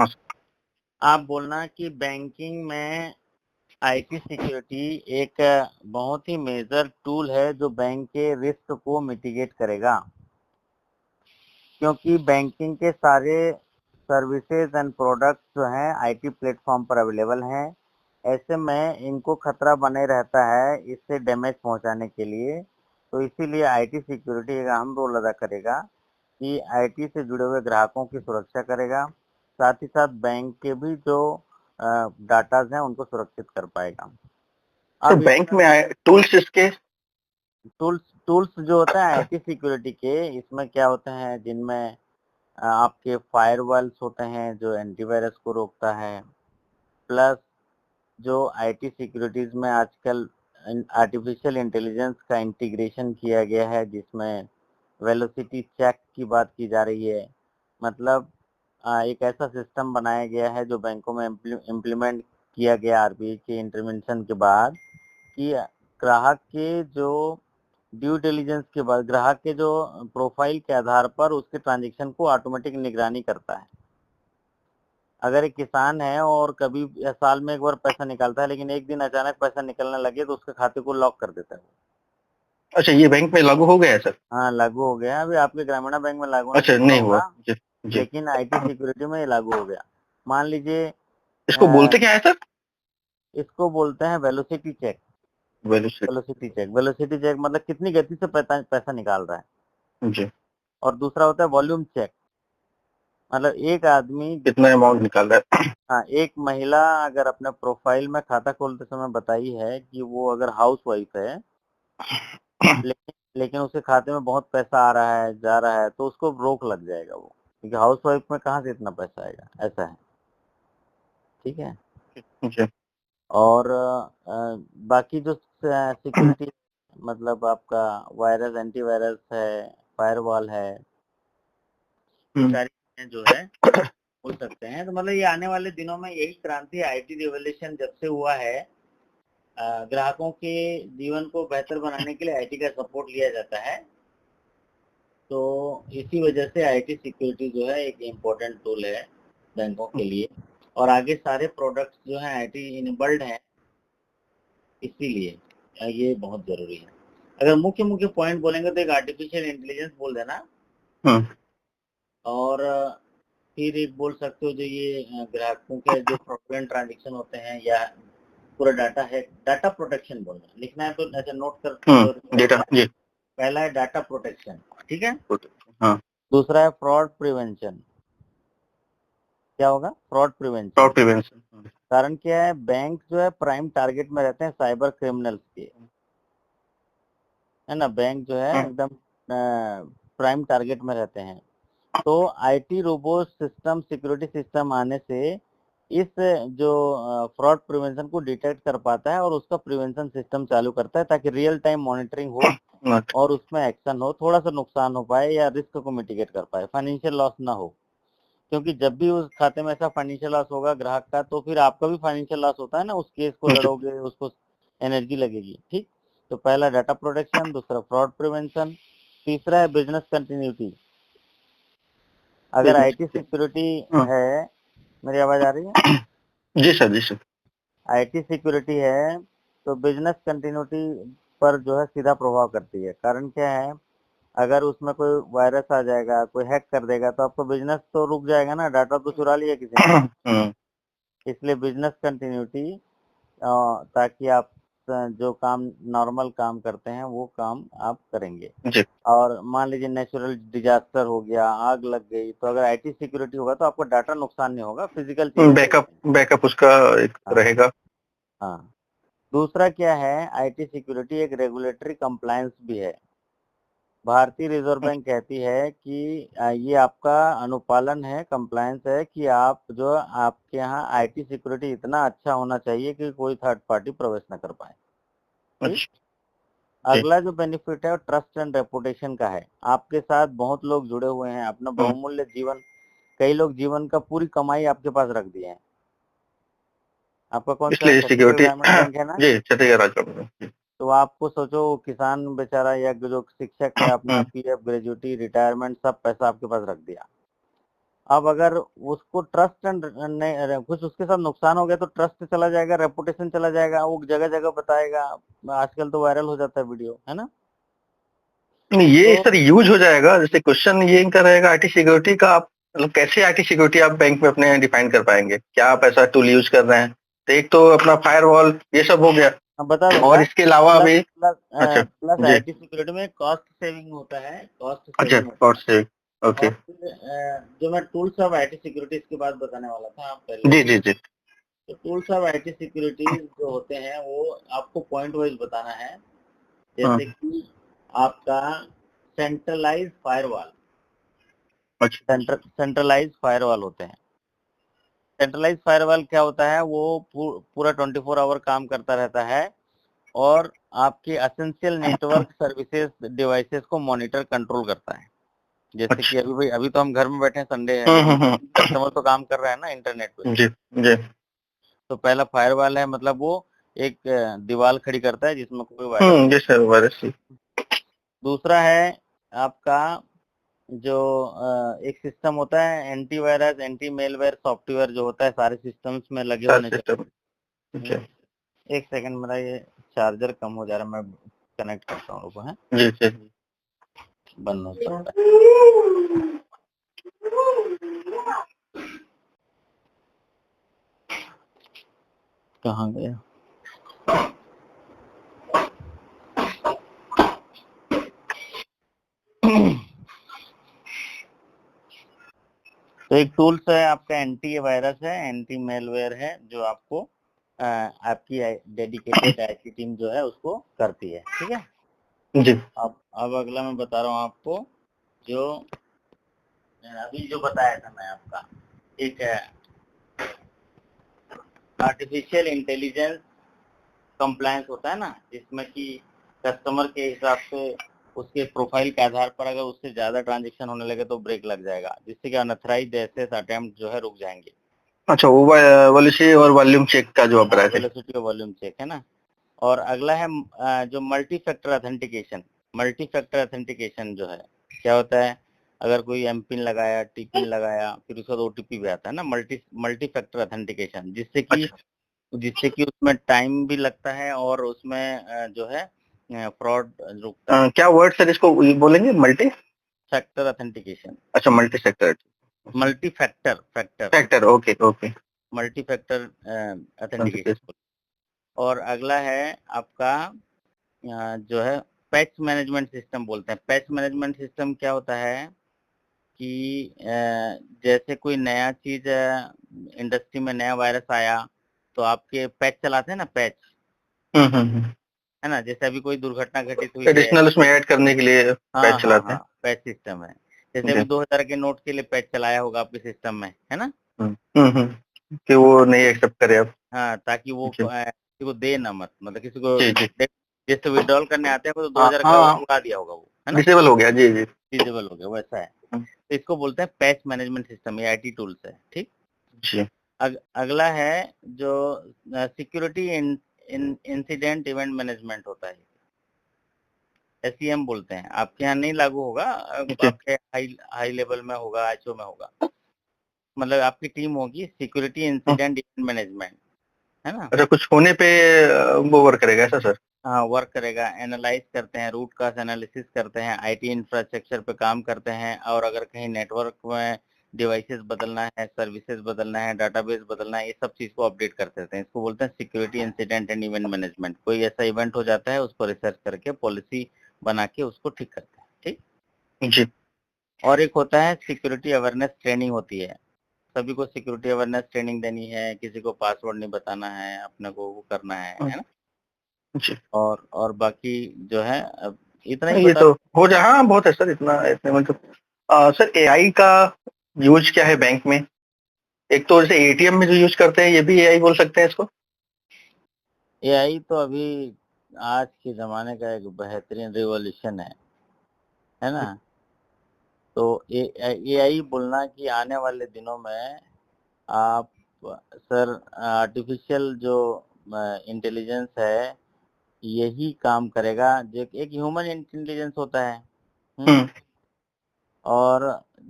हाँ सर। आप बोलना कि बैंकिंग में आईटी सिक्योरिटी एक बहुत ही मेजर टूल है जो बैंक के रिस्क को मिटिगेट करेगा, क्योंकि बैंकिंग के सारे सर्विसेज एंड प्रोडक्ट्स जो हैं आईटी प्लेटफॉर्म पर अवेलेबल हैं। ऐसे में इनको खतरा बने रहता है इससे डैमेज पहुंचाने के लिए। तो इसीलिए आईटी सिक्योरिटी एक अहम रोल अदा करेगा कि आईटी से जुड़े हुए ग्राहकों की सुरक्षा करेगा, साथ ही साथ बैंक के भी जो डाटाज हैं उनको सुरक्षित कर पाएगा। सर अब बैंक इसमें में आए टूल्स इसके। टूल्स जो होते हैं आईटी सिक्योरिटी के, इसमें क्या होते हैं जिनमें आपके फायरवॉल्स होते हैं जो एंटीवायरस को रोकता है, प्लस जो आईटी सिक्योरिटीज में आजकल आर्टिफिशियल इंटेलिजेंस का इंटीग्रेशन किया गया है, जिसमें वेलोसिटी चेक की बात की जा रही है। मतलब एक ऐसा सिस्टम बनाया गया है जो बैंकों में इम्प्लीमेंट किया गया आरबीआई के इंटरवेंशन के बाद, कि ग्राहक के जो ड्यू डिलिजेंस के बाद ग्राहक के जो प्रोफाइल के आधार पर उसके ट्रांजैक्शन को ऑटोमेटिक निगरानी करता है। अगर एक किसान है और कभी साल में एक बार पैसा निकालता है, लेकिन एक दिन अचानक पैसा निकलने लगे तो उसके खाते को लॉक कर देता है। अच्छा, ये बैंक में लागू हो गया है सर? हाँ, लागू हो गया। अभी आपके ग्रामीण बैंक में लागू अच्छा, नहीं हुआ नहीं हुआ। होगा, जी जी। लेकिन आईटी सिक्योरिटी में ये लागू हो गया। मान लीजिए इसको बोलते क्या है सर? इसको बोलते हैं velocity check. Velocity. Velocity check मतलब कितनी गति से पैसा निकाल रहा है। जी। और दूसरा होता है वॉल्यूम चेक, मतलब एक आदमी कितना अमाउंट निकाल रहा है? हाँ, एक महिला अगर अपने प्रोफाइल में खाता खोलते समय बताई है कि वो अगर हाउस वाइफ है, लेकिन उसके खाते में बहुत पैसा आ रहा है जा रहा है, तो उसको रोक लग जाएगा वो, क्योंकि हाउस वाइफ में कहाँ से इतना पैसा आएगा, ऐसा है। ठीक है। जी। और बाकी जो सिक्योरिटी मतलब आपका वायरस, एंटीवायरस है, फायरवॉल है, ये सारी चीजें जो है हो सकते हैं। तो मतलब ये आने वाले दिनों में यही क्रांति, आईटी रिवोल्यूशन जब से हुआ है, ग्राहकों के जीवन को बेहतर बनाने के लिए आईटी का सपोर्ट लिया जाता है। तो इसी वजह से आईटी सिक्योरिटी जो है एक इम्पोर्टेंट टूल है बैंकों के लिए, और आगे सारे प्रोडक्ट्स जो हैं आईटी इनेबल्ड हैं, इसीलिए ये बहुत जरूरी है। अगर मुख्य मुख्य पॉइंट बोलेंगे तो एक आर्टिफिशियल इंटेलिजेंस बोल देना, और फिर एक बोल सकते हो जो ये ग्राहकों के जो फ्रॉडुलेंट ट्रांजेक्शन होते हैं या पूरा डाटा है, डाटा प्रोटेक्शन बोलना, लिखना है तो ऐसे नोट कर डेटा। जी। पहला है डाटा प्रोटेक्शन, ठीक है। हाँ। दूसरा है फ्रॉड प्रिवेंशन। क्या होगा? Fraud prevention. Fraud prevention. कारण क्या है, बैंक जो है प्राइम टारगेट में रहते हैं साइबर क्रिमिनल्स के, है ना। बैंक जो है एकदम प्राइम टारगेट में रहते हैं। तो IT robot system, security system आने से इस जो फ्रॉड प्रिवेंशन को डिटेक्ट कर पाता है और उसका प्रिवेंशन सिस्टम चालू करता है, ताकि रियल टाइम मॉनिटरिंग हो और उसमें एक्शन हो, थोड़ा सा नुकसान हो पाए या रिस्क को मिटिगेट कर पाए, फाइनेंशियल लॉस ना हो। क्योंकि जब भी उस खाते में ऐसा फाइनेंशियल लॉस होगा ग्राहक का, तो फिर आपका भी फाइनेंशियल लॉस होता है ना, उस केस को लड़ोगे, उसको एनर्जी लगेगी। ठीक। तो पहला डाटा प्रोटेक्शन, दूसरा फ्रॉड प्रिवेंशन, तीसरा है बिजनेस कंटिन्यूटी। अगर आईटी सिक्योरिटी है, मेरी आवाज आ रही है? जी सर, जी सर। आईटी सिक्योरिटी है तो बिजनेस कंटिन्यूटी पर जो है सीधा प्रभाव करती है। कारण क्या है, अगर उसमें कोई वायरस आ जाएगा, कोई हैक कर देगा, तो आपका बिजनेस तो रुक जाएगा ना, डाटा तो चुरा लिया किसी ने। इसलिए बिजनेस कंटिन्यूटी, ताकि आप जो काम नॉर्मल काम करते हैं वो काम आप करेंगे। जी। और मान लीजिए नेचुरल डिजास्टर हो गया, आग लग गई, तो अगर आईटी सिक्योरिटी होगा तो आपको डाटा नुकसान नहीं होगा, फिजिकल चीजें बैकअप उसका एक रहेगा। हाँ। दूसरा क्या है, आईटी सिक्योरिटी एक रेगुलेटरी कंप्लायंस भी है। भारतीय रिजर्व बैंक कहती है कि ये आपका अनुपालन है, कंप्लायंस है, कि आप जो आपके यहाँ आईटी सिक्योरिटी इतना अच्छा होना चाहिए कि कोई थर्ड पार्टी प्रवेश न कर पाए। ठीक। अगला जो बेनिफिट है वो ट्रस्ट एंड रेपुटेशन का है। आपके साथ बहुत लोग जुड़े हुए हैं, अपना बहुमूल्य जीवन, कई लोग जीवन का पूरी कमाई आपके पास रख दिए हैं। आपका कौन सा इसलिए छत्तीसगढ़ सिक्योरिटी। ग्रामीण बैंक है ना? जी, छत्तीसगढ़ राज्य का। तो आपको सोचो, किसान बेचारा या जो शिक्षक है, अपना पीएफ, ग्रेजुटी, रिटायरमेंट, सब पैसा आपके पास रख दिया। अब अगर उसको ट्रस्ट कुछ उसके साथ नुकसान हो गया तो ट्रस्ट चला जाएगा, रेपुटेशन चला जाएगा, वो जगह जगह बताएगा। आजकल तो वायरल हो जाता है वीडियो, है ना। नहीं, ये तो सर यूज हो जाएगा। जैसे क्वेश्चन ये इनका रहेगा आईटी सिक्योरिटी का, आप मतलब कैसे आईटी सिक्योरिटी आप बैंक में अपने डिफाइन कर पाएंगे, क्या आप ऐसा टूल यूज कर रहे हैं। तो एक तो अपना फायरवॉल ये सब हो गया, मैं बता और दूंगा। इसके अलावा प्लस भी। प्लस अच्छा। प्लस जी। आईटी सिक्योरिटी में कॉस्ट सेविंग होता है, कॉस्ट अच्छा, सेविंग होता कॉस्ट है। से। ओके। और फिर, जो मैं टूल्स ऑफ आईटी सिक्योरिटी इसके बाद बताने वाला था, आप पहले जी सुन। जी जी। तो टूल्स ऑफ आईटी सिक्योरिटी जो होते हैं वो आपको पॉइंट वाइज बताना है। हाँ। जैसे कि आपका सेंट्रलाइज फायरवॉल, अच्छा। सेंट्रलाइज फायरवॉल होते हैं। सेंट्रलाइज फायरवॉल क्या होता है, वो पूरा 24 आवर काम करता रहता है और आपके एसेंशियल नेटवर्क सर्विसेज डिवाइसेस को मॉनिटर कंट्रोल करता है। जैसे कि अच्छा। अभी तो हम घर में बैठे हैं, संडे है, लेकिन कस्टमर तो काम कर रहा है ना इंटरनेट पे। जी जी। तो पहला फायरवॉल है, मतलब वो एक दीवार खड़ी करता है जिसमें कोई वायरस नहीं। जी सर, वायरस। दूसरा है आपका जो एक सिस्टम होता है एंटीवायरस, एंटी मेलवेयर सॉफ्टवेयर जो होता है सारे सिस्टम्स में लगे सार होने सिस्टम। चाहिए। अच्छा। एक सेकंड, मेरा ये चार्जर कम हो जा रहा है, मैं कनेक्ट करता हूँ, रुको, है जी जी। बंद हो सकता है। कहाँ गया? तो एक टूल्स है आपका एंटी वायरस है, एंटी मेलवेयर है, जो आपको आपकी डेडिकेटेड आईटी टीम जो है उसको करती है, ठीक है। जी। अब अगला मैं बता रहा हूँ आपको, जो अभी जो बताया था मैं आपका, एक है आर्टिफिशियल इंटेलिजेंस कंप्लायंस होता है ना, जिसमें कि कस्टमर के हिसाब से उसके प्रोफाइल के आधार पर अगर उससे ज्यादा ट्रांजेक्शन होने लगे तो ब्रेक लग जाएगा, जिससे कि अनऑथराइज्ड एक्सेस अटेम्प्ट जो है रुक जाएंगे। अच्छा, वो वॉल्यूशी और वॉल्यूम चेक का जो आप हाँ, रहे थे। वेलोसिटी और वॉल्यूम चेक, है ना। और अगला है जो multi factor authentication. Multi factor authentication जो है क्या होता है, अगर कोई एम पिन लगाया, टी पिन लगाया, फिर उसके बाद ओटीपी भी आता है ना, मल्टी मल्टी फैक्टर ऑथेंटिकेशन, अच्छा। जिससे कि उसमें टाइम भी लगता है और उसमें जो है फ्रॉड रुकता है। क्या वर्ड सर इसको ये बोलेंगे, मल्टी। फैक्टर ऑथेंटिकेशन, अच्छा, multi sector. Multi factor factor factor, okay okay. Multi factor authentication. और अगला है आपका जो है पैच मैनेजमेंट सिस्टम बोलते हैं। पैच मैनेजमेंट सिस्टम क्या होता है कि जैसे कोई नया चीज इंडस्ट्री में नया वायरस आया तो आपके पैच चलाते हैं ना, पैच, हम्म। है ना। जैसे अभी कोई दुर्घटना घटित हुई है, एडिशनल उसमें ऐड करने के लिए हाँ पैच हाँ चलाते हाँ, हैं। पैच सिस्टम है। जैसे जी। अभी 2000 के नोट के लिए पैच चलाया होगा आपके सिस्टम में, है ना। कि वो नहीं एक्सेप्ट करे अब। हाँ, ताकि वो जी किसी को दे ना, मत मतलब किसी को जी जी। जैसे विड्रॉल करने आते हैं तो हाँ 2000 का हाँ। उड़ा दिया होगा वो, है ना, डिसेबल हो गया, जी जी। डिसेबल हो गया, वैसा है। हम्म, तो इसको बोलते हैं पैच मैनेजमेंट सिस्टम, ये आईटी टूल्स है, ठीक। जी। अगला है जो सिक्योरिटी इंसिडेंट इवेंट मैनेजमेंट होता है, एसईएम बोलते हैं। आपके यहाँ नहीं लागू होगा, जी। आपके हाई हाई लेवल में होगा, आईएसओ में होगा। मतलब आपकी टीम होगी सिक्योरिटी हाँ। इंसिडेंट इवेंट मैनेजमेंट, है ना। अच्छा, कुछ होने पे वो वर्क करेगा ऐसा सर। हाँ, वर्क करेगा, एनालाइज करते हैं, रूट काज एनालिसिस करते हैं, आईटी इंफ्रास्ट्रक्चर पे काम करते हैं, और अगर कहीं नेटवर्क में डिवाइसेस बदलना है, सर्विसेज बदलना है, डाटाबेस बदलना है, ये सब चीज को अपडेट करते रहते हैं। इसको बोलते हैं security incident and event management. कोई ऐसा इवेंट हो जाता है उसको रिसर्च करके पॉलिसी बना के उसको ठीक करते हैं, ठीक। जी। और एक होता है सिक्योरिटी अवेयरनेस ट्रेनिंग होती है। सभी को सिक्योरिटी अवेयरनेस ट्रेनिंग देनी है, किसी को पासवर्ड नहीं बताना है, अपने को वो करना है ना। जी। और बाकी जो है अब इतना ही ये बता। तो हो जाए, हाँ बहुत है सर, इतना इतने मतलब। सर एआई का यूज क्या है बैंक में। एक तो जैसे एटीएम में जो यूज करते हैं, ये भी एआई बोल सकते हैं इसको। एआई तो अभी आज के जमाने का एक बेहतरीन रिवॉल्यूशन है ना। तो एआई बोलना कि आने वाले दिनों में आप सर आर्टिफिशियल जो इंटेलिजेंस है यही काम करेगा जो एक ह्यूमन इंटेलिजेंस होता है। हम्म। हम्म। और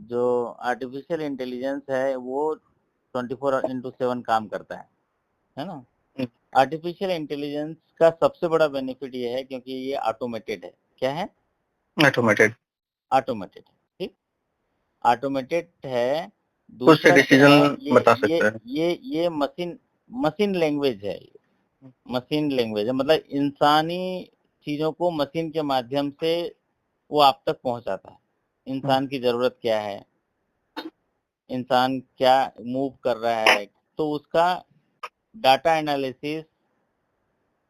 जो आर्टिफिशियल इंटेलिजेंस है वो 24/7 काम करता है ना? आर्टिफिशियल इंटेलिजेंस का सबसे बड़ा बेनिफिट ये है क्योंकि ये ऑटोमेटेड है। क्या है? ऑटोमेटेड, ऑटोमेटेड, ठीक? ऑटोमेटेड है। खुद से दूसरा क्या है, डिसीजन बता सकता है। ये मशीन मशीन लैंग्वेज है। मशीन लैंग्वेज है, मतलब इंसानी चीज़ों को मशीन के माध्यम से वो आप तक पहुँचाता है। इंसान की ज़रूरत क्या है, इंसान क्या मूव कर रहा है, तो उसका डाटा एनालिसिस,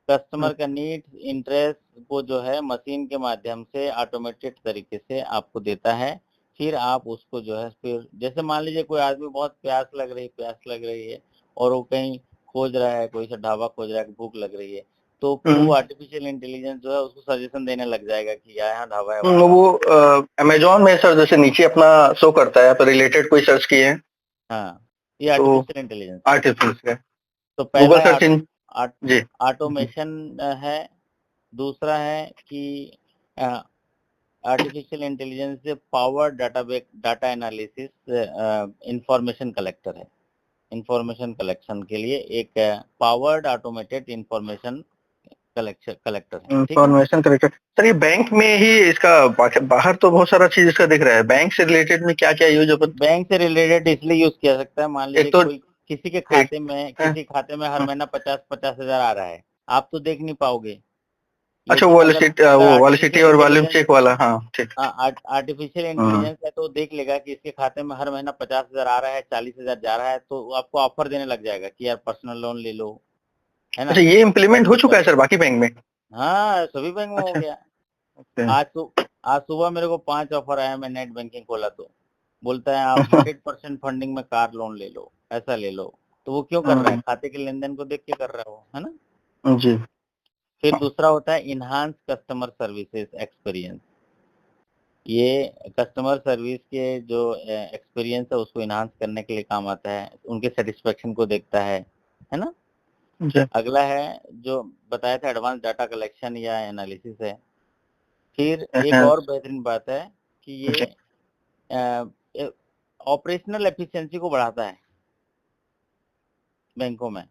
कस्टमर का नीड्स, इंटरेस्ट को जो है मशीन के माध्यम से ऑटोमेटेड तरीके से आपको देता है। फिर आप उसको जो है फिर जैसे मान लीजिए कोई आदमी बहुत प्यास लग रही है और वो कहीं खोज रहा है, कोई सा ढाबा खोज रहा है, भूख लग रही है, तो फिर वो आर्टिफिशियल इंटेलिजेंस जो है उसको सजेशन देने लग जाएगा कि यहाँ ढाबा है, वहाँ वो अमेज़न में सर जैसे नीचे अपना शो करता है, आप रिलेटेड कोई सर्च किए हैं, हाँ, ये तो आर्टिफिशियल इंटेलिजेंस है। आर्टिफिशियल है। तो गूगल पहला है सर्च इंज जी। ऑटोमेशन है। दूसरा है कि आर्टिफिशियल इंटेलिजेंस से power data analysis information collector है। इंफॉर्मेशन कलेक्शन के लिए एक पावर्ड ऑटोमेटेड इंफॉर्मेशन कलेक्टर है, ठीक है? Information collector. सर ये बैंक में ही इसका बाहर तो बहुत सारा चीज इसका दिख रहा है, बैंक से रिलेटेड में क्या क्या यूज अपन। बैंक से रिलेटेड इसलिए यूज किया सकता है, मान लीजिए एक तो कोई किसी के एक खाते में हर महीना 50,000 आ रहा है, आप तो देख नहीं पाओगे। अच्छा, लेकिन अगर अगर वो वाली सिटी आर्टिफिशियल और वॉल्यूम इंटेलिजेंस चेक वाला, हाँ ठीक। आर्टिफिशियल हाँ। इंटेलिजेंस है तो देख लेगा कि इसके खाते में हर महीना 50,000 आ रहा है, 40,000 जा रहा है, तो वो आपको ऑफर देने लग जाएगा कि यार पर्सनल लोन ले लो, है ना? अच्छा, ये इम्प्लीमेंट हो पैसे चुका है निकालो। सर बाकी बैंक में। हाँ, सभी बैंक में हो अच्छा। गया। ओके। आज सुबह मेरे को 5 ऑफर आया, मैं नेट बैंकिंग खोला तो बोलता है आप 100% फंडिंग में कार लोन ले लो, ऐसा ले लो। तो वो क्यों कर रहा है? खाते के लेन देन को देख के कर रहा है वो, है ना? जी। फिर दूसरा होता है इनहांस कस्टमर सर्विसेज एक्सपीरियंस। ये कस्टमर सर्विस के जो एक्सपीरियंस है उसको इनहांस करने के लिए काम आता है, उनके सेटिस्फेक्शन को देखता है ना? जी। अगला है जो बताया था एडवांस डाटा कलेक्शन या एनालिसिस है। फिर एक और बेहतरीन बात है कि जी। ये ऑपरेशनल एफिशिएंसी को बढ़ाता है बैंकों में।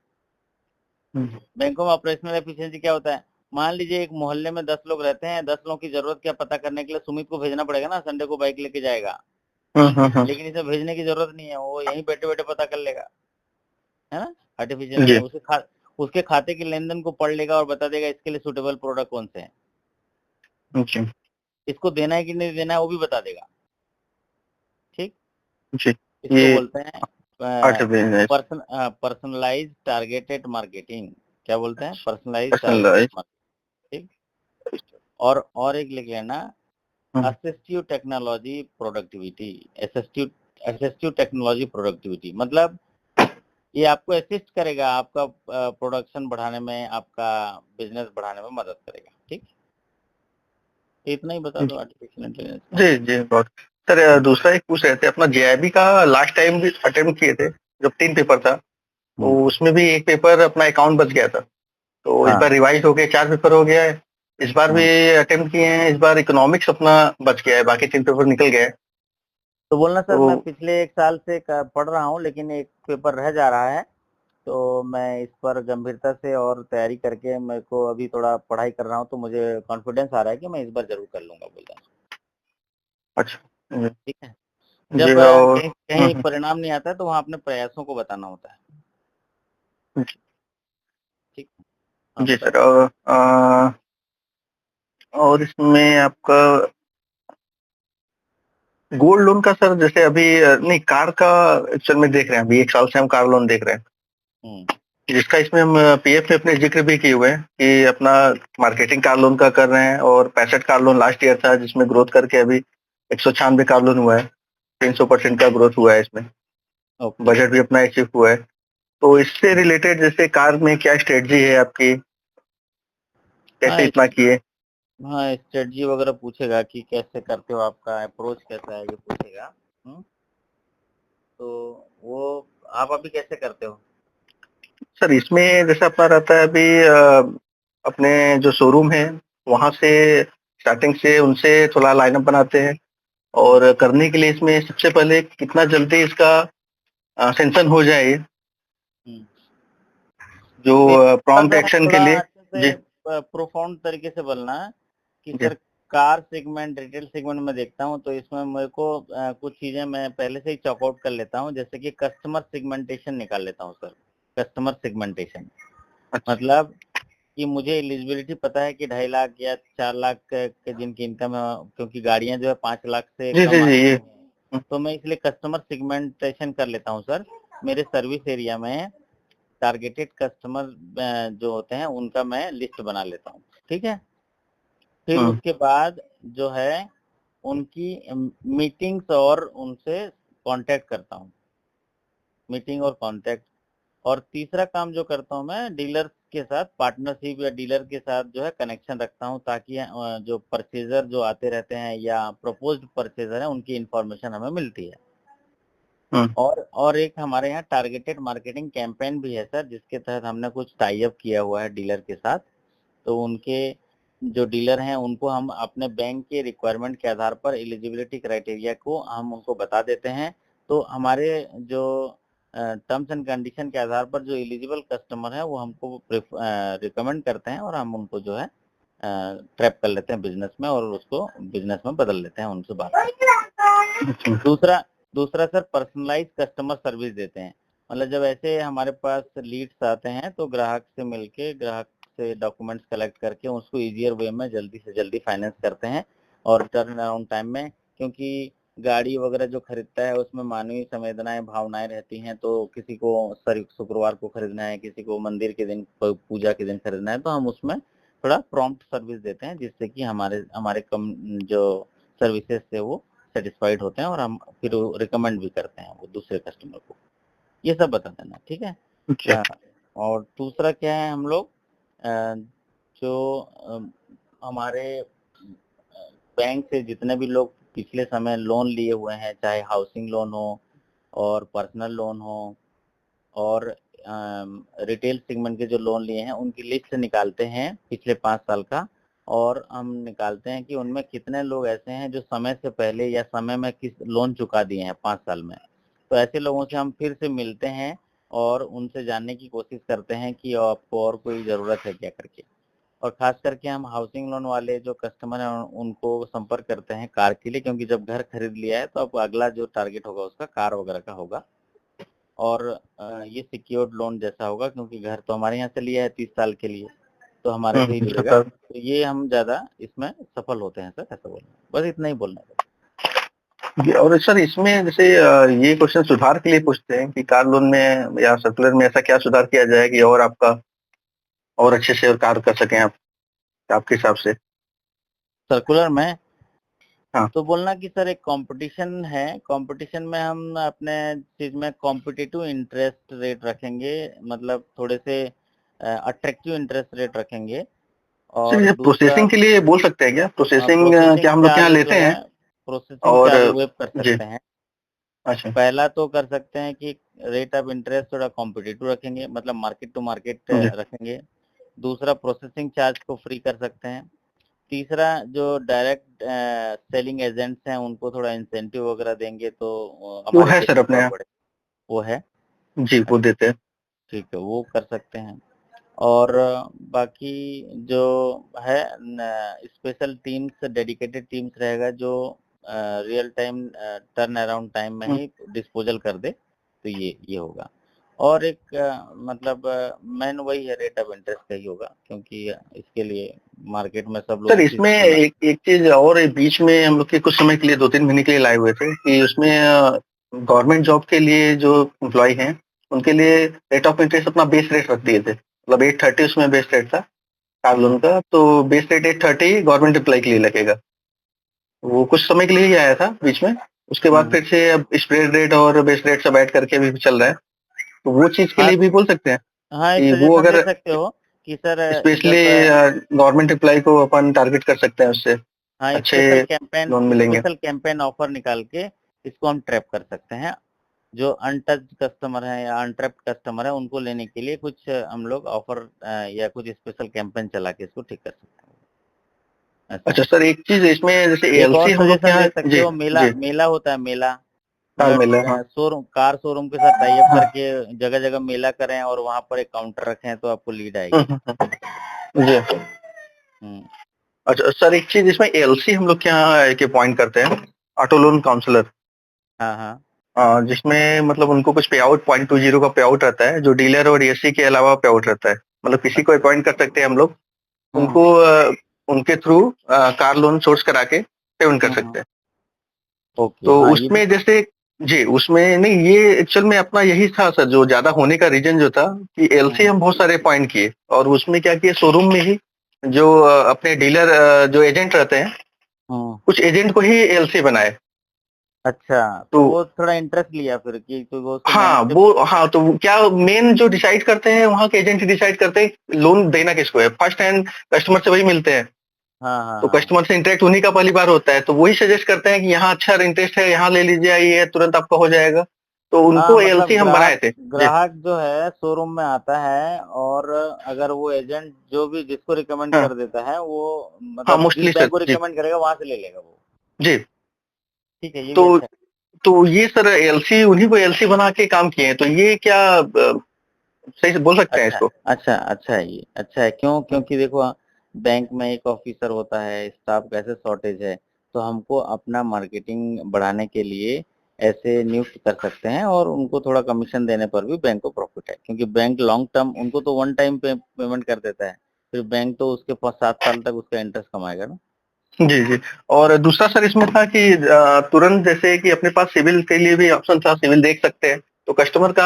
बैंकों में ऑपरेशनल एफिशिएंसी क्या होता है? मान लीजिए एक मोहल्ले में 10 लोग रहते हैं, 10 लोगों की जरूरत क्या पता करने के लिए सुमित को भेजना पड़ेगा ना, संडे को बाइक लेके जाएगा। लेकिन इसे भेजने की जरूरत नहीं है, वो यहीं बैठे बैठे पता कर लेगा, है ना? आर्टिफिशियल जी। उसके खाते के लेन देन को पढ़ लेगा और बता देगा इसके लिए सुटेबल प्रोडक्ट कौन से हैं, जी। इसको देना है कि नहीं देना है वो भी बता देगा, ठीक? जी। इसको ये बोलते हैं आर्टिफिशियल पर्सनलाइज टारगेटेड मार्केटिंग। क्या बोलते हैं? Personalise targeted personalise. मार्केटिंग, ठीक? और एक लिख लेना, assistive technology productivity. Assistive technology productivity मतलब ये आपको असिस्ट करेगा, आपका प्रोडक्शन बढ़ाने में, आपका बिजनेस बढ़ाने में मदद करेगा, ठीक? इतना ही बता दो आर्टिफिशियल इंटेलिजेंस का। जी जी बहुत। सर दूसरा एक पूछ रहे थे, अपना जेआईबी का लास्ट टाइम भी अटेम्प्ट किए थे, जब 3 पेपर था, तो उसमें भी एक पेपर अपना अकाउंट बच गया था, तो इस हाँ, बार रिवाइज होके 4 पेपर हो गया है। इस बार भी अटेम्प्ट किए हैं, इस बार इकोनॉमिक्स अपना बच गया है, बाकी 3 पेपर निकल गए हैं। तो बोलना सर मैं तो पिछले 1 साल से पढ़ रहा हूँ, लेकिन एक पेपर रह जा रहा है, तो मैं इस पर गंभीरता से और तैयारी करके मेरे को अभी थोड़ा पढ़ाई कर रहा हूँ, तो मुझे कॉन्फिडेंस आ रहा है कि मैं इस बार जरूर कर लूंगा, बोल रहा हूँ। अच्छा। ठीक है? जी। जब और कहीं कहीं परिणाम नहीं आता है तो वहाँ अपने प्रयासों को बताना होता है, ठीक? हाँ, जी बताओ। सर। और इसमें आपका गोल्ड लोन का सर, जैसे अभी नहीं, कार का एक्चुअल में देख रहे हैं, अभी 1 साल से हम कार लोन देख रहे हैं, हम्म, जिसका इसमें हम पीएफ में अपने जिक्र भी किए हुए हैं कि अपना मार्केटिंग कार लोन का कर रहे हैं, और 65 कार लोन लास्ट ईयर था, जिसमें ग्रोथ करके अभी 196 कार लोन हुआ है, 300% का ग्रोथ हुआ है इसमें, ओके। बजट भी अपना अचीव हुआ है। तो इससे रिलेटेड जैसे कार में क्या स्ट्रेटजी है आपकी, कैसे हाँ, इतना किए। हाँ, स्ट्रेटजी वगैरह पूछेगा कि कैसे करते हो, आपका अप्रोच कैसा है, ये पूछेगा। तो वो आप अभी कैसे करते हो? सर इसमें जैसे अपना रहता है अभी अपने जो शोरूम है वहां से स्टार्टिंग से उनसे थोड़ा लाइनअप बनाते हैं, और करने के लिए इसमें सबसे पहले कितना जल्दी इसका सैंक्शन हो जाए, हम्म। जो मेरे प्रॉम्प्ट में एक्शन के थोड़ा लिए। अच्छे जी, से प्रोफाउंड तरीके से बोलना है कि जी, sir car segment, retail segment में देखता हूँ तो इसमें मेरे को कुछ चीजें मैं पहले से ही चॉकआउट कर लेता हूँ, जैसे कि कस्टमर सेगमेंटेशन निकाल लेता हूँ सर। कस्टमर सेगमेंटेशन अच्छा। मतलब कि मुझे एलिजिबिलिटी पता है कि 2.5 लाख या 4 लाख के जिनकी इनकम है, क्योंकि गाड़ियां जो है 5 लाख से जी, जी, कम जी, आती ये हैं, तो मैं इसलिए कस्टमर सेगमेंटेशन कर लेता हूँ सर। मेरे सर्विस एरिया में टारगेटेड कस्टमर जो होते हैं उनका मैं लिस्ट बना लेता हूँ, ठीक है। फिर हुँ, उसके बाद जो है उनकी मीटिंग्स और उनसे कांटेक्ट करता हूँ, मीटिंग और कांटेक्ट। और तीसरा काम जो करता हूँ मैं डीलर के साथ पार्टनरशिप या डीलर के साथ जो है कनेक्शन रखता हूँ, ताकि जो परचेजर जो आते रहते हैं या प्रपोज्ड परचेजर है उनकी इंफॉर्मेशन हमें मिलती है। हुँ, और एक हमारे यहाँ टारगेटेड मार्केटिंग कैंपेन भी है सर, जिसके तहत हमने कुछ टाई अप किया हुआ है डीलर के साथ। तो उनके जो डीलर हैं उनको हम अपने बैंक के रिक्वायरमेंट के आधार पर एलिजिबिलिटी क्राइटेरिया को हम उनको बता देते हैं। तो हमारे जो टर्म्स एंड कंडीशन के आधार पर जो एलिजिबल कस्टमर है वो हमको रिकमेंड करते हैं और हम उनको जो है ट्रैप कर लेते हैं बिजनेस में, और उसको बिजनेस में बदल लेते हैं उनसे बात करके। अच्छा। दूसरा दूसरा सर पर्सनलाइज कस्टमर सर्विस देते हैं। मतलब जब ऐसे हमारे पास लीड्स आते हैं तो ग्राहक से मिलके, ग्राहक से डॉक्यूमेंट्स कलेक्ट करके उसको इजियर वे में जल्दी से जल्दी फाइनेंस करते हैं और टर्न अराउंड टाइम में। क्योंकि गाड़ी वगैरह जो खरीदता है उसमें मानवीय संवेदनाएं, भावनाएं रहती हैं, तो किसी को शुक्रवार को खरीदना है, किसी को मंदिर के दिन, पूजा के दिन खरीदना है, तो हम उसमें थोड़ा प्रॉम्प्ट सर्विस देते हैं, जिससे कि हमारे हमारे कम जो सर्विसेज से वो सेटिस्फाइड होते हैं और हम फिर रिकमेंड भी करते हैं वो दूसरे कस्टमर को। ये सब बता देना, ठीक है। अच्छा। और दूसरा क्या है, हम लोग जो हमारे बैंक से जितने भी लोग पिछले समय लोन लिए हुए हैं, चाहे हाउसिंग लोन हो और पर्सनल लोन हो और रिटेल सेगमेंट के जो लोन लिए हैं, उनकी लिस्ट निकालते हैं पिछले 5 साल का। और हम निकालते हैं कि उनमें कितने लोग ऐसे हैं जो समय से पहले या समय में किस लोन चुका दिए हैं 5 साल में। तो ऐसे लोगों से हम फिर से मिलते हैं और उनसे जानने की कोशिश करते हैं कि आपको और कोई ज़रूरत है क्या करके। और खास करके हम हाउसिंग लोन वाले जो कस्टमर हैं उनको संपर्क करते हैं कार के लिए, क्योंकि जब घर खरीद लिया है तो अब अगला जो टारगेट होगा उसका कार वगैरह का होगा। और ये सिक्योर्ड लोन जैसा होगा, क्योंकि घर तो हमारे यहाँ से लिया है 30 साल के लिए, तो हमारे से ही मिलेगा। सर, तो ये हम ज़्यादा इसमें सफल होते हैं सर, ऐसा बोलना बस, इतना ही बोलना है। और सर इसमें जैसे ये क्वेश्चन सुधार के लिए पूछते हैं कि कार लोन में या सर्कुलर में ऐसा क्या सुधार किया जाए कि और आपका और अच्छे से और कार्य कर सकें आप, आपके हिसाब से? सर्कुलर में हाँ। तो बोलना कि सर एक कंपटीशन है, कंपटीशन में हम अपने चीज में कॉम्पिटिटिव इंटरेस्ट रेट रखेंगे, मतलब थोड़े से अट्रैक्टिव इंटरेस्ट रेट रखेंगे। सर और ये दूसरा प्रोसेसिंग के लिए बोल सकते हैं क्या? प्रोसेसिंग क्या प्रोसेसिंग हम लोग के यहाँ चार्ज लेते जो है, हैं? प्रोसेसिंग और चार्ज वेव कर जी, सकते हैं। अच्छा। पहला तो कर सकते हैं कि रेट ऑफ इंटरेस्ट थोड़ा कॉम्पिटिटिव रखेंगे, मतलब मार्केट टू मार्केट जी, रखेंगे। दूसरा प्रोसेसिंग चार्ज को फ्री कर सकते हैं। तीसरा जो डायरेक्ट सेलिंग एजेंट्स हैं उनको थोड़ा इंसेंटिव वगैरह देंगे तो वो हमारे है सर बिजनेस अपने और यहाँ। बढ़े। वो है। जी, वो अच्छा, देते हैं। ठीक है, वो कर सकते हैं। और बाकी जो है स्पेशल टीम्स, डेडिकेटेड टीम्स रहेगा जो real time turn around time में हम्म, ही डिस्पोजल कर दे, तो ये होगा। और एक मतलब मेन वही है, रेट ऑफ इंटरेस्ट का ही होगा, क्योंकि इसके लिए मार्केट में सब लोग सर इसी इसमें से तुलना। एक एक चीज और बीच में हम लोग के कुछ समय के लिए 2-3 महीने के लिए लाए हुए थे कि उसमें गवर्नमेंट जॉब के लिए जो एम्प्लॉय हैं उनके लिए रेट ऑफ इंटरेस्ट अपना बेस रेट रख दिए थे, मतलब 830 उसमें बेस रेट था कार लोन का, तो बेस रेट 830 गवर्नमेंट एम्प्लॉय के लिए लगेगा। वो कुछ समय के लिए ही आया था बीच में, उसके बाद हम्म। फिर से अब स्प्रेड रेट और बेस रेट सब ऐड करके भी चल रहा है, तो वो चीज के हाँ, लिए भी बोल सकते हैं हाँ, एक कि वो सजेशन दे अगर सकते हो कि सर स्पेशली जब गवर्नमेंट एम्प्लॉय को अपन टारगेट कर सकते हैं, उससे हाँ, अच्छे लोन मिलेंगे। स्पेशल कैंपेन ऑफर निकाल के इसको हम ट्रैप कर सकते हैं। जो अनटच्ड कस्टमर है या अनट्रैप्ड कस्टमर है उनको लेने के लिए कुछ हम लोग ऑफर या कुछ स्पेशल कैंपेन चला के इसको ठीक कर सकते हैं। अच्छा सर, एक चीज इसमें जैसे एक और एएलसी हम लोग के सजेशन यहाँ। दे सकते जी हो, मेला जी। मेला होता है, मेला कार मिल है, मतलब हाँ। शोरूम, कार शोरूम के साथ टाई अप हाँ। करके जगह जगह मेला करें और वहां पर एक काउंटर रखें तो आपको लीड हम्म, आएगी। जी। हम्म। अच्छा सर, एक चीज इसमें एएलसी हम लोग के यहाँ एक पॉइंट करते हैं, ऑटो लोन काउंसलर। हाँ हाँ। जिसमें मतलब उनको कुछ पे आउट 0.20 का पे आउट रहता है, जो डीलर और एएससी के अलावा पे आउट रहता है। मतलब किसी को अच्छा। अपॉइंट कर सकते हैं हम लोग, हम्म उनको उनके थ्रू कार लोन सोर्स करा के पेमेंट कर हम्म। सकते हैं। ओके, तो हाँ ये भी। उसमें जैसे, जी उसमें नहीं, ये एक्चुअल में अपना यही था सर, जो ज्यादा होने का रीजन जो था कि एलसी हम्म हम बहुत सारे पॉइंट किए, और उसमें क्या किए, शोरूम में ही जो अपने डीलर जो एजेंट रहते हैं, हम्म। कुछ एजेंट को ही एलसी बनाए। अच्छा, तो तो वो थोड़ा इंटरेस्ट लिया फिर कि तो वो उसको बैंक हाँ से। वो, हाँ तो क्या मेन जो डिसाइड करते हैं वहाँ के एजेंट ही डिसाइड करते हैं लोन देना किसको है, फर्स्ट हैंड कस्टमर से वही मिलते हैं। हाँ हाँ तो हाँ। कस्टमर से इंटरेक्ट उन्हीं का पहली बार होता है, तो वही सजेस्ट करते हैं कि यहाँ अच्छा इंटरेस्ट है, यहाँ ले लीजिए, ये तुरंत आपका हो जाएगा। तो हाँ उनको मतलब एलसी हम बनाए ग्राहक थे जी। ग्राहक जो है शोरूम में आता है, और अगर वो एजेंट जो भी जिसको रिकमेंड हाँ कर देता है वो हाँ मतलब जिस मोस्टली बैंक सर को जी। रिकमेंड करेगा वहां से ले लेगा वो। जी। ठीक है, ये भी तो अच्छा है। तो ये सर एलसी उन्हीं को एलसी बना के काम किए हैं, तो ये क्या सही से बोल सकते हैं अच्छा है, इसको? अच्छा अच्छा है, ये अच्छा है। क्यों? क्योंकि देखो बैंक में एक ऑफिसर होता है, स्टाफ का ऐसे शॉर्टेज है, तो हमको अपना मार्केटिंग बढ़ाने के लिए ऐसे नियुक्त कर सकते हैं, और उनको थोड़ा कमीशन देने पर भी बैंक को प्रॉफिट है, क्योंकि बैंक लॉन्ग टर्म उनको तो वन टाइम पेमेंट कर देता है, फिर बैंक तो उसके पास 7 साल तक उसका इंटरेस्ट कमाएगा ना। जी जी। और दूसरा सर इसमें था कि तुरंत जैसे कि अपने पास सिविल के लिए भी ऑप्शन था, सिविल देख सकते हैं, तो कस्टमर का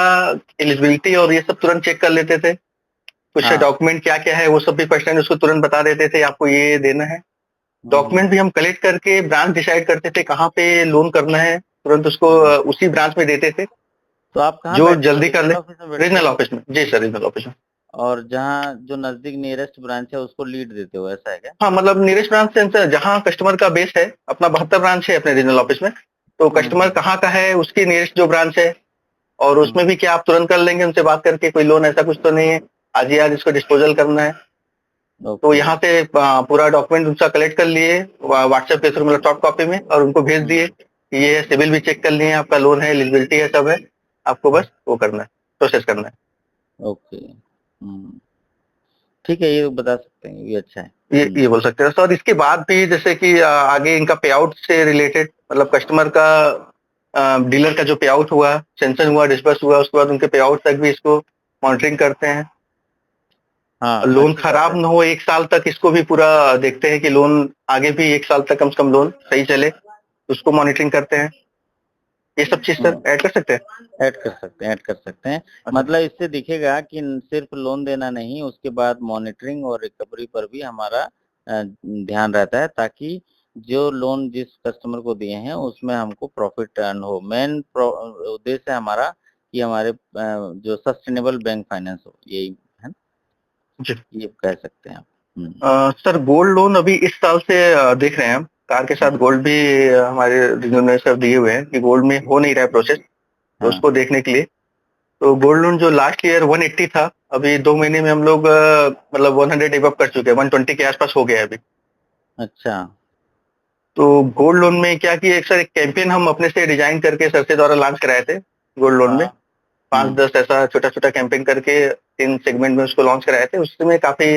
एलिजिबिलिटी और ये सब तुरंत चेक कर लेते थे। कुछ हाँ। डॉक्यूमेंट क्या क्या है वो सब भी फर्स्ट टाइम उसको तुरंत बता देते थे, आपको ये देना है। हम्म। डॉक्यूमेंट भी हम कलेक्ट करके ब्रांच डिसाइड करते थे कहाँ पे लोन करना है, तुरंत उसको हम्म। उसी ब्रांच में देते थे, तो आप कहाँ जो बैठते हो, जल्दी कर ले। रीजनल ऑफिस में बैठते रीजनल हो? ऑफिस में, जी सर, रीजनल ऑफिस में। और जहाँ जो नजदीक नियरेस्ट ब्रांच है उसको लीड देते हो, ऐसा है क्या? हाँ मतलब नियरेस्ट ब्रांच से जहाँ कस्टमर का बेस है, अपना 72 ब्रांच है अपने रीजनल ऑफिस में, तो कस्टमर हम्म कहाँ का है उसकी नियरेस्ट जो ब्रांच है, और उसमें हम्म। भी क्या आप तुरंत कर लेंगे उनसे बात करके, कोई लोन ऐसा कुछ तो नहीं है, आज ही आज इसको डिस्पोजल करना है। तो ओके। यहाँ से पूरा डॉक्यूमेंट उनका कलेक्ट कर लिए व्हाट्सएप के थ्रू, मतलब सॉफ्ट कॉपी में, और उनको भेज दिए हुँ, कि ये सिविल भी चेक कर लिए, आपका लोन है, एलिजिबिलिटी है, सब है, आपको बस वो करना है, प्रोसेस करना है। ओके। ठीक है, ये बता सकते हैं, ये भी अच्छा है। ये बोल सकते हैं सर। इसके बाद भी जैसे कि आगे इनका पे आउट से रिलेटेड, मतलब कस्टमर का डीलर का जो पे आउट हुआ, सेंक्शन हुआ, डिस्बर्स हुआ, उसके बाद उनके पे आउट तक भी इसको मॉनिटरिंग करते हैं। हाँ, लोन अच्छी बात खराब है। ना हो 1 साल तक, इसको भी पूरा देखते हैं कि लोन आगे भी 1 साल तक कम से कम लोन सही चले, उसको मॉनिटरिंग करते हैं। ये सब चीज सर हुँ, ऐड कर सकते हैं। ऐड कर सकते हैं, ऐड कर सकते हैं। अच्छा। मतलब इससे दिखेगा कि सिर्फ लोन देना नहीं, उसके बाद मॉनिटरिंग और रिकवरी पर भी हमारा ध्यान रहता है, ताकि जो लोन जिस कस्टमर को दिए हैं उसमें हमको प्रॉफिट अर्न हो। मेन उद्देश्य है हमारा कि हमारे जो सस्टेनेबल बैंक फाइनेंस हो, यही है ना? जी। ये कह सकते हैं आप। हुँ, सर गोल्ड लोन अभी इस साल से देख रहे हैं हम, कार के साथ हुँ, गोल्ड भी हमारे रीजन में सर दिए हुए हैं कि गोल्ड में हो नहीं रहा है प्रोसेस, तो हाँ, उसको देखने के लिए। तो गोल्ड लोन जो लास्ट ईयर 180 था, अभी 2 महीने में हम लोग मतलब 100 एबव कर चुके हैं, 120 के आसपास हो गया है अभी। अच्छा। तो गोल्ड लोन में क्या किया, एक सर एक कैंपेन हम अपने से डिजाइन करके सर से द्वारा लॉन्च कराए थे गोल्ड लोन में। हाँ, पांच हुँ। दस ऐसा छोटा छोटा कैंपेन करके 3 सेगमेंट में उसको लॉन्च कराए थे, उसमें काफी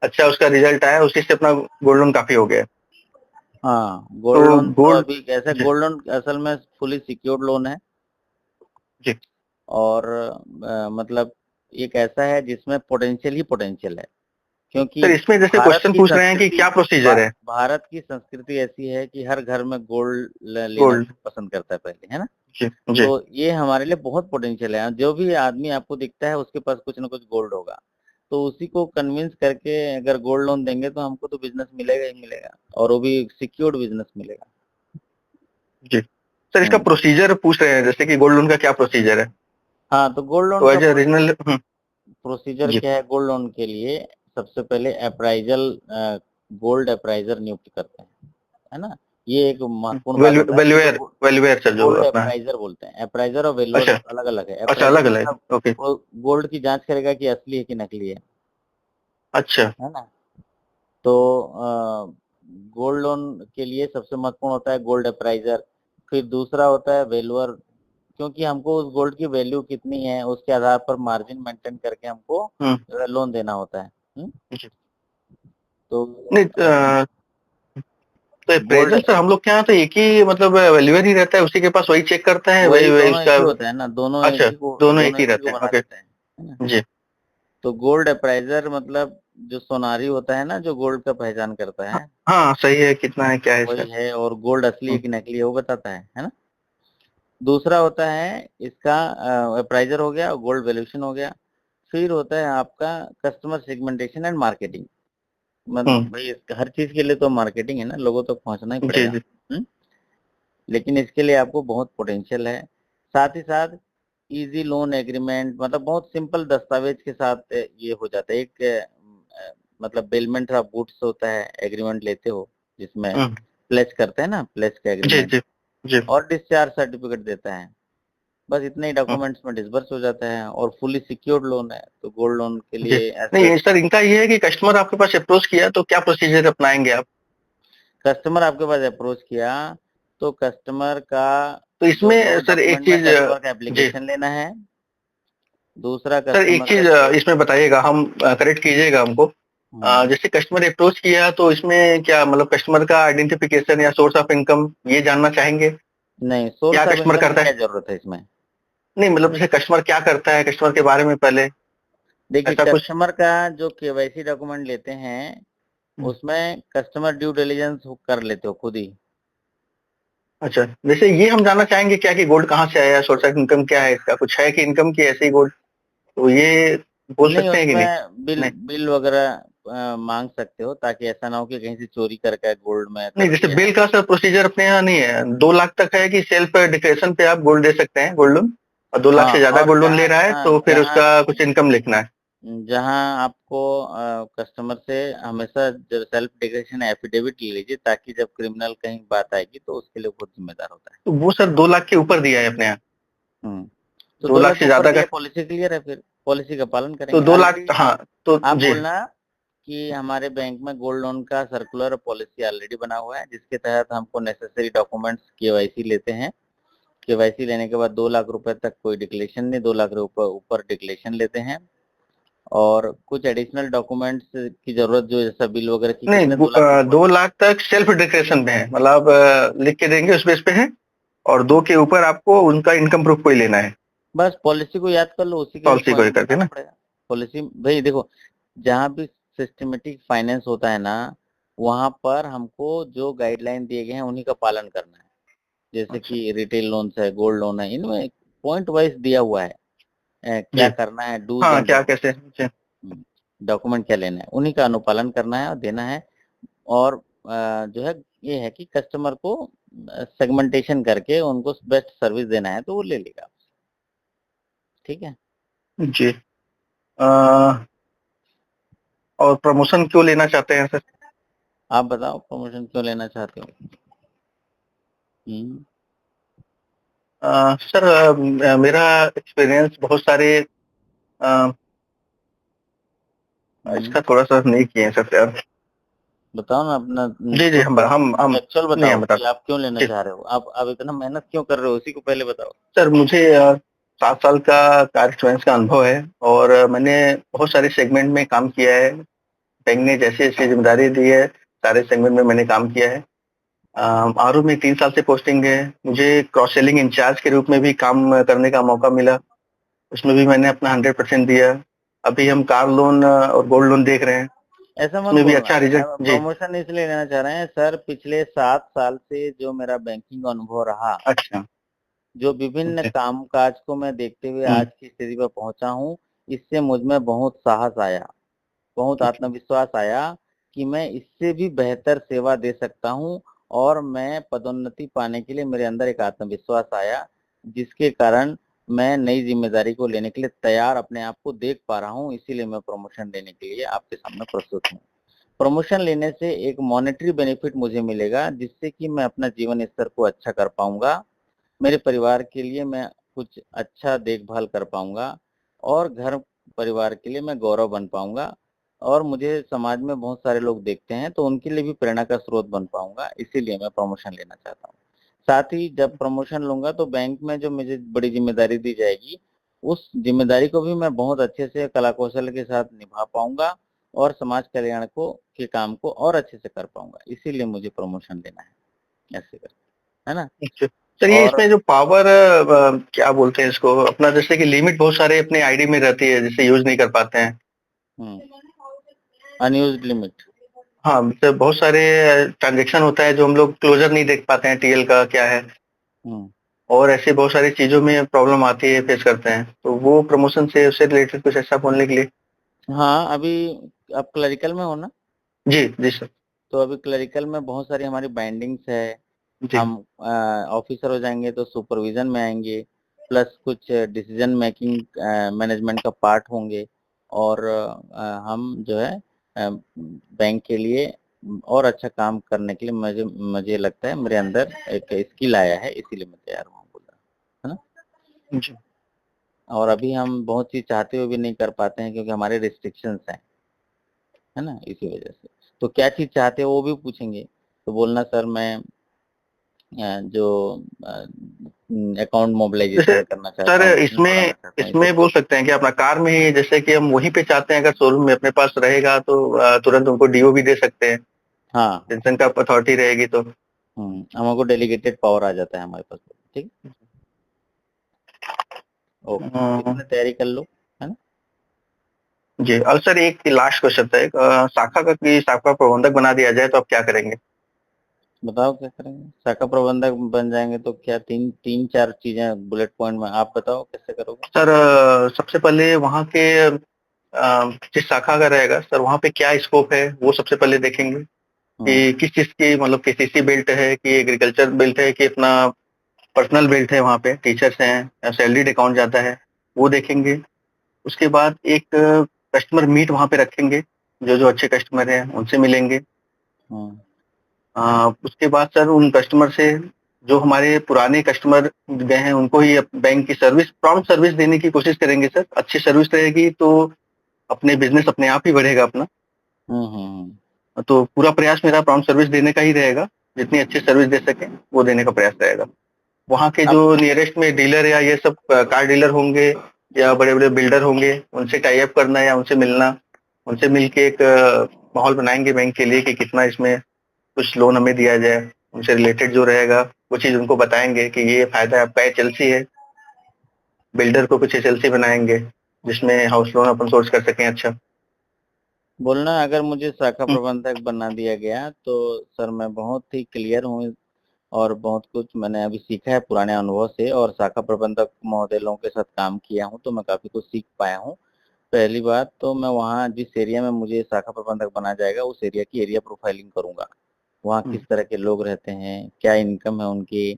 अच्छा उसका रिजल्ट आया, उसी से अपना गोल्ड लोन काफी हो गया है। हाँ, तो गोल्ड लोन तो गोल्ड, अभी कैसे, जी गोल्ड लोन असल में फुली सिक्योर्ड लोन है, जी। और मतलब एक ऐसा है जिसमें पोटेंशियल ही पोटेंशियल है, क्योंकि सर इसमें जैसे भारत क्वेश्चन की पूछ रहे हैं कि संस्कृति क्या प्रोसीजर है। भारत की संस्कृति ऐसी है कि हर घर में गोल्ड लेना गोल्ड। पसंद करता है पहले, है ना? जी जी। तो ये हमारे लिए बहुत पोटेंशियल है, जो भी आदमी आपको दिखता है उसके पास कुछ ना कुछ गोल्ड होगा, तो उसी को कन्विंस करके अगर गोल्ड लोन देंगे तो हमको तो बिजनेस मिलेगा ही मिलेगा, और वो भी सिक्योर्ड बिजनेस मिलेगा। जी। सर इसका हम्म। प्रोसीजर पूछ रहे हैं, जैसे कि गोल्ड लोन का क्या प्रोसीजर है, हाँ, तो गोल्ड लोन तो का एज ए रीजनल। प्रोसीजर जी। क्या है? गोल्ड लोन के लिए सबसे पहले अप्राइजल, गोल्ड अप्राइजर नियुक्त करते हैं, है ना? ये एक महत्वपूर्ण बात होता है कि जो वेल्युएर वेल्युएर सर जो गोल्ड अपना है। अप्राइजर बोलते हैं, अप्राइजर और वेल्योर अच्छा। अलग अलग है। अच्छा, अप्राइजर अलग अलग, मतलब ओके। वो गोल्ड की जांच करेगा कि असली है कि नकली अच्छा। है ना? तो गोल्ड लोन के लिए सबसे महत्वपूर्ण होता है गोल्ड अप्राइजर, फिर दूसरा होता है वैल्यूअर, क्योंकि हमको उस गोल्ड की वैल्यू कितनी है उसके आधार पर मार्जिन मेंटेन करके हमको लोन देना होता है। जी। तो नहीं तो गोल्ड अप्रेजल सर हम लोग के यहाँ तो एक ही मतलब वैल्यूअर ही रहता है, उसी के पास वही चेक करता है, वही वही दोनों एक उसका। ही होता है ना, दोनों एक अच्छा, ही को दोनों एक दोनों ही एक ही रहते को हैं, बना ओके। देता है ना। जी। तो गोल्ड अप्राइजर मतलब जो सोनारी होता है ना, जो गोल्ड का पहचान करता हाँ, है, हाँ सही है, कितना है क्या है इसका। वही है, और गोल्ड असली है हम्म, कि नकली है वो बताता है ना। दूसरा होता है इसका अप्राइजर हो गया, गोल्ड वैल्यूएशन हो गया। फिर होता है आपका कस्टमर सेगमेंटेशन एंड मार्केटिंग। हम्म, मतलब भाई हर चीज के लिए तो मार्केटिंग है ना, लोगों तक पहुंचना ही जी पड़ेगा। जी। हम्म? लेकिन इसके लिए आपको बहुत पोटेंशियल है। साथ ही साथ इजी लोन एग्रीमेंट, मतलब बहुत सिंपल दस्तावेज के साथ ये हो जाता है। एक मतलब बेलमेंट ऑफ गुड्स होता है, एग्रीमेंट लेते हो जिसमें हम्म, प्लेस करते हैं ना, प्लेस का जी एग्रीमेंट, जी जी। और डिस्चार्ज सर्टिफिकेट देता है। बस इतने ही हम्म, डॉक्यूमेंट्स में डिसबर्स हो जाता है, और फुली सिक्योर्ड लोन है। तो गोल्ड लोन के जी। लिए नहीं ऐसा ये सर इनका ये है कि कस्टमर आपके पास अप्रोच किया तो क्या प्रोसीजर अपनाएंगे आप? कस्टमर आपके पास अप्रोच किया तो कस्टमर का तो जो इसमें दो सर एक डॉक्यूमेंट में चीज कस्टमर का जी एप्लीकेशन लेना है। दूसरा सर, एक कस्टमर का चीज जो इसमें बताइएगा, हम करेक्ट कीजिएगा हमको। हम्म, जैसे कस्टमर अप्रोच किया तो इसमें क्या मतलब कस्टमर का आइडेंटिफिकेशन या सोर्स ऑफ इनकम ये जानना चाहेंगे? नहीं, क्या सोर्स ऑफ कस्टमर इनकम की करता क्या है? जरूरत है इसमें। नहीं मतलब जैसे कस्टमर क्या करता है, कस्टमर के बारे में पहले देखिए, ऐसा कुछ। कस्टमर का जो केवाईसी डॉक्यूमेंट लेते हैं उसमें कस्टमर ड्यू डिलिजेंस कर लेते हो खुद ही। अच्छा, जैसे ये हम जानना चाहेंगे क्या कि गोल्ड कहाँ से आया, सोर्स ऑफ इनकम क्या है इसका, कुछ है कि इनकम की ऐसे ही गोल्ड, तो ये बोल नहीं, सकते हैं कि नहीं? उसमें बिल नहीं बिल वगैरह मांग सकते हो, ताकि ऐसा ना हो कि कहीं से चोरी करके गोल्ड में नहीं, कर जैसे दिया है। बिल का सर प्रोसीजर अपने यहाँ नहीं है। 2 लाख तक है कि सेल्फ डिक्लेरेशन पे आप गोल्ड दे सकते हैं, गोल्ड लोन, और 2 लाख हाँ, से ज्यादा और गोल्ड लोन ले जहाँ रहा है जहाँ तो फिर जहाँ उसका कुछ इनकम लिखना है। जहाँ आपको कस्टमर से हमेशा जब सेल्फ डिक्लेरेशन एफिडेविट ले लीजिए, ताकि जब क्रिमिनल कहीं बात आएगी तो उसके लिए खुद जिम्मेदार होता है। तो वो सर 2 लाख के ऊपर दिया है अपने यहाँ। हम्म। तो दो 2 लाख लाख से ऊपर ज्यादा का। दिया, पॉलिसी क्लियर है, फिर पॉलिसी का पालन तो करेंगे। 2 लाख, ऑलरेडी हाँ। तो आप जी। बोलना कि हमारे बैंक में गोल्ड लोन का सर्कुलर पॉलिसी ऑलरेडी बना हुआ है, जिसके तहत हमको नेसेसरी डॉक्यूमेंट्स केवाईसी लेते हैं। केवाईसी लेने के बाद 2 लाख रुपए तक कोई डिक्लेरेशन नहीं, 2 लाख रुपए ऊपर डिक्लेरेशन लेते हैं। और कुछ एडिशनल डॉक्यूमेंट्स की जरूरत जो जैसा बिल वगैरह की, नहीं कितने 2 लाख के ऊपर। 2 लाख तक सेल्फ डिक्लेरेशन पे है, मतलब लिख के देंगे उस बेस पे है, और 2 के ऊपर आपको उनका इनकम प्रूफ कोई लेना है, बस पॉलिसी को याद कर लो, उसी के पॉलिसी को अकॉर्डिंग लेकर के बताना ना। पड़ेगा। पॉलिसी भाई देखो, जहाँ भी सिस्टमेटिक फाइनेंस होता है ना, वहां पर हमको जो गाइडलाइन दिए गए हैं उन्हीं का पालन करना है। जैसे अच्छा। कि रिटेल लोन है, गोल्ड लोन है, इनमें पॉइंट वाइज दिया हुआ है क्या जी। करना है, डूज हाँ एंड क्या डोंट, कैसे जी। डॉक्यूमेंट क्या लेना है, उन्हीं का अनुपालन करना है और देना है। और जो है ये है कि कस्टमर को सेगमेंटेशन करके उनको बेस्ट सर्विस देना है, तो वो ले लेगा। ठीक है। जी। अ, और प्रमोशन क्यों लेना चाहते हैं सर? आप बताओ प्रमोशन क्यों लेना चाहते हो। हम्म, सर मेरा एक्सपीरियंस बहुत सारे अ, हम्म। इसका थोड़ा सा नहीं किए हैं सर यार। बताओ ना अपना जी जी, खुद का हम एक्चुअल नहीं, बताओ हम बता कि आप क्यों लेना जी। चाह रहे हो, आप इतना मेहनत क्यों कर रहे हो, उसी को पहले बताओ। सर मुझे 7 साल का कार एक्सपीरियंस का अनुभव है, और मैंने बहुत सारे सेगमेंट में काम किया है। बैंक ने जैसे जैसे जिम्मेदारी दी है, सारे सेगमेंट में मैंने काम किया है। आरओ में 3 साल से पोस्टिंग है। मुझे क्रॉस सेलिंग इंचार्ज के रूप में भी काम करने का मौका मिला, उसमें भी मैंने अपना 100% दिया। अभी हम कार लोन और गोल्ड लोन देख रहे हैं, ऐसा मत उसमें भी बोलना, अच्छा रिजल्ट जी। प्रमोशन इसलिए लेना चाह रहे हैं सर, पिछले 7 साल से जो मेरा बैंकिंग अनुभव रहा, अच्छा। जो विभिन्न जी। काम काज को मैं देखते हुए हम्म। आज की स्थिति पर पहुंचा हूँ, इससे मुझ में बहुत साहस आया, बहुत अच्छा। आत्मविश्वास आया कि मैं इससे भी बेहतर सेवा दे सकता हूँ। और मैं पदोन्नति पाने के लिए मेरे अंदर एक आत्मविश्वास आया, जिसके कारण मैं नई जिम्मेदारी को लेने के लिए तैयार अपने आप को देख पा रहा हूँ। इसीलिए मैं प्रमोशन लेने के लिए आपके सामने प्रस्तुत हूँ। प्रमोशन लेने से एक मॉनेटरी बेनिफिट मुझे मिलेगा, जिससे कि मैं अपना जीवन स्तर को अच्छा कर पाऊंगा, मेरे परिवार के लिए मैं कुछ अच्छा देखभाल कर पाऊंगा, और घर परिवार के लिए मैं गौरव बन पाऊंगा। और मुझे समाज में बहुत सारे लोग देखते हैं, तो उनके लिए भी प्रेरणा का स्रोत बन पाऊँगा, इसीलिए मैं प्रमोशन लेना चाहता हूँ। साथ ही जब प्रमोशन लूँगा तो बैंक में जो मुझे बड़ी ज़िम्मेदारी दी जाएगी, उस ज़िम्मेदारी को भी मैं बहुत अच्छे से कला-कौशल के साथ निभा पाऊँगा और समाज कल्याण के काम को और अच्छे से कर पाऊँगा, इसीलिए मुझे प्रमोशन लेना है, ऐसे करके, है ना? अच्छा। सर ये और इसमें जो पावर क्या बोलते हैं इसको अपना जैसे कि लिमिट बहुत सारे अपने आईडी में रहती है जिसे यूज़ नहीं कर पाते हैं। हुँ, अनयूज़्ड लिमिट। हाँ, मतलब बहुत सारे ट्रांज़ैक्शन होता है जो हम लोग क्लोज़र नहीं देख पाते हैं टीएल का क्या है हुँ। और ऐसी बहुत सारी चीज़ों में प्रॉब्लम आती है, फेस करते हैं। तो वो प्रमोशन से उससे रिलेटेड कुछ ऐसा बोलने के लिए? हाँ, अभी आप क्लरिकल में हो ना? जी, जी सर। तो अभी क्लरिकल में बहुत सारी हमारी बाइंडिंग्स है। जी। हम ऑफिसर हो जाएँगे तो सुपरविज़न में आएँगे, प्लस कुछ डिसीज़न मेकिंग मैनेजमेंट का पार्ट होंगे और हम जो है बैंक के लिए और अच्छा काम करने के लिए मुझे मुझे लगता है मेरे अंदर एक स्किल आया है, इसीलिए मैं तैयार हूँ बोल रहा हूँ। है ना? जी। और अभी हम बहुत चीज़ चाहते हुए भी नहीं कर पाते हैं क्योंकि हमारे रिस्ट्रिक्शंस हैं। है ना? इसी वजह से। तो क्या चीज़ चाहते हो वो भी पूछेंगे, तो बोलना सर मैं जो अकाउंट जैसे मोबिलाइज़ेशन करना चाहता सर हूँ, बिज़नेस इसमें बढ़ाना चाहता हूँ, ये सब इसमें बोल चीज़। सकते हैं कि अपना कार में ही जैसे कि हम वहीं पे चाहते हैं अगर शोरूम में अपने पास रहेगा तो तुरंत उनको डीओ भी दे सकते हैं, हाँ, हाँ। टेंशन का अथॉरिटी रहेगी तो। हमको डेलीगेटेड पावर आ जाता है हमारे पास, ठीक? ओके, हुँ, इतना तैयारी कर लो, है ना? जी और सर एक लास्ट क्वेश्चन था एक शाखा प्रबंधक बना दिया जाए तो आप क्या करेंगे? बताओ क्या करेंगे? शाखा प्रबंधक बन जाएँगे तो क्या 3-4 चीज़ें बुलेट पॉइंट में आप बताओ कैसे करोगे? सर सबसे पहले वहाँ के जिस शाखा का रहेगा सर वहाँ पे क्या स्कोप है वो सबसे पहले देखेंगे हुँ, कि किस चीज़ की मतलब केसीसी बेल्ट है कि एग्रीकल्चर बेल्ट है कि अपना पर्सनल बेल्ट है वहाँ पे टीचर्स हैं या सैलरीड अकाउंट जाता है, वो देखेंगे। उसके बाद एक कस्टमर मीट वहाँ पे रखेंगे, जो-जो अच्छे कस्टमर हैं उनसे मिलेंगे। हुँ, उसके बाद सर उन कस्टमर से जो हमारे पुराने कस्टमर गए हैं उनको ही बैंक की सर्विस प्रॉम्प्ट सर्विस देने की कोशिश करेंगे सर। अच्छी सर्विस रहेगी तो अपने बिज़नेस अपने आप ही बढ़ेगा अपना। हुँ, हुँ, हुँ। तो पूरा प्रयास मेरा प्रॉम्प्ट सर्विस देने का ही रहेगा, जितनी अच्छी सर्विस दे सकें, वो देने का प्रयास रहेगा। वहाँ के जो अब नियरेस्ट में डीलर या ये सब कार डीलर होंगे या बड़े-बड़े बिल्डर होंगे, उनसे टाई अप करना या उनसे मिलना, उनसे मिलके एक माहौल बनाएँगे बैंक के लिए कि कितना इसमें कुछ लोन हमें दिया जाए। उनसे रिलेटेड जो रहेगा, वो चीज़ उनको बताएँगे कि ये फ़ायदा आपका एचएलसी है। बिल्डर को कुछ एचएलसी बनाएँगे, जिसमें हाउस लोन अपन सोर्स कर सकें अच्छा। बोलना अगर मुझे शाखा हुँ, प्रबंधक बना दिया गया तो सर मैं बहुत ही क्लियर हूँ और बहुत कुछ मैंने अभी सीखा है पुराने अनुभव से और शाखा प्रबंधक महोदय लोगों के साथ काम किया हूँ, तो मैं काफ़ी कुछ सीख पाया हूँ। पहली बात तो मैं वहाँ जिस एरिया में मुझे शाखा प्रबंधक बनाया जाएगा, उस एरिया की एरिया प्रोफाइलिंग करूँगा। वहाँ हुँ, किस तरह के लोग रहते हैं, क्या इनकम है उनकी,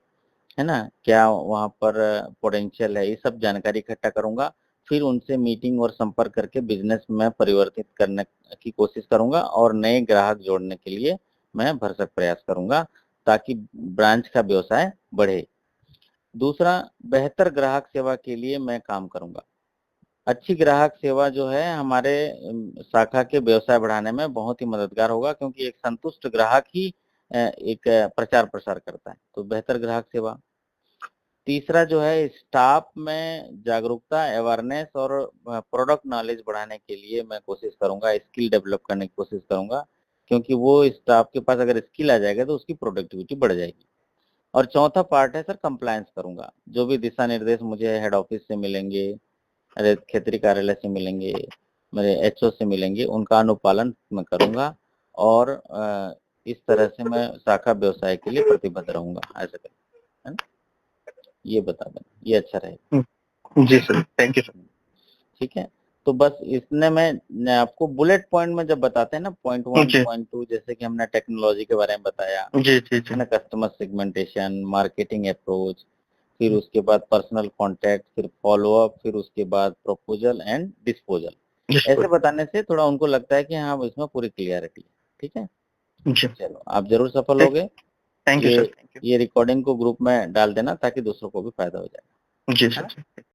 है ना? क्या वहाँ पर पोटेंशियल है, ये सब जानकारी इकट्ठा करूँगा। फिर उनसे मीटिंग और संपर्क करके बिज़नेस में परिवर्तित करने की कोशिश करूँगा और नए ग्राहक जोड़ने के लिए मैं भरसक प्रयास करूँगा, ताकि ब्रांच का व्यवसाय बढ़े। दूसरा, बेहतर ग्राहक सेवा के लिए मैं काम करूँगा। अच्छी ग्राहक सेवा जो है हमारे शाखा के व्यवसाय बढ़ाने में बहुत ही मददगार होगा क्योंकि एक संतुष्ट ग्राहक ही एक प्रचार-प्रसार करता है। तो बेहतर ग्राहक सेवा। तीसरा जो है स्टाफ में जागरूकता, अवेयरनेस और प्रोडक्ट नॉलेज बढ़ाने के लिए मैं कोशिश करूँगा, स्किल डेवलप करने की कोशिश करूँगा, क्योंकि वो स्टाफ के पास अगर स्किल आ जाएगा तो उसकी प्रोडक्टिविटी बढ़ जाएगी। और चौथा पार्ट है सर कंप्लायंस करूँगा, जो भी दिशा निर्देश मुझे हेड ऑफिस से मिलेंगे, अरे क्षेत्रीय कार्यालय से मिलेंगे, मेरे एचओ से मिलेंगे, उनका अनुपालन मैं करूँगा और इस तरह से मैं शाखा व्यवसाय के लिए प्रतिबद्ध रहूँगा, ऐसा करके, है ना? ये बता देना, ये अच्छा रहेगा। हुँ। जी सर, थैंक यू सर। ठीक है? तो बस इतने में न आपको बुलेट पॉइंट में जब बताते हैं ना पॉइंट 1, जी, पॉइंट 2 जैसे कि हमने टेक्नोलॉजी के बारे में बताया, जी, जी, है जी। ना? कस्टमर सेगमेंटेशन, मार्केटिंग अप्रोच, फिर उसके बाद पर्सनल कॉन्टैक्ट, फिर फ़ॉलो-अप, फिर उसके बाद प्रपोज़ल एंड डिस्पोज़ल। जी, ऐसे सर। बताने से थोड़ा उनको लगता है कि हाँ, इसमें पूरी क्लैरिटी है। ठीक है? जी, चलो, आप ज़रूर सफल ठीक होगे। थैंक यू ये सर, थैंक यू। ये रिकॉर्डिंग को ग्रुप में डाल देना ताकि दूसरों को भी फ़ायदा हो जाए। जी है सर, ना? जी।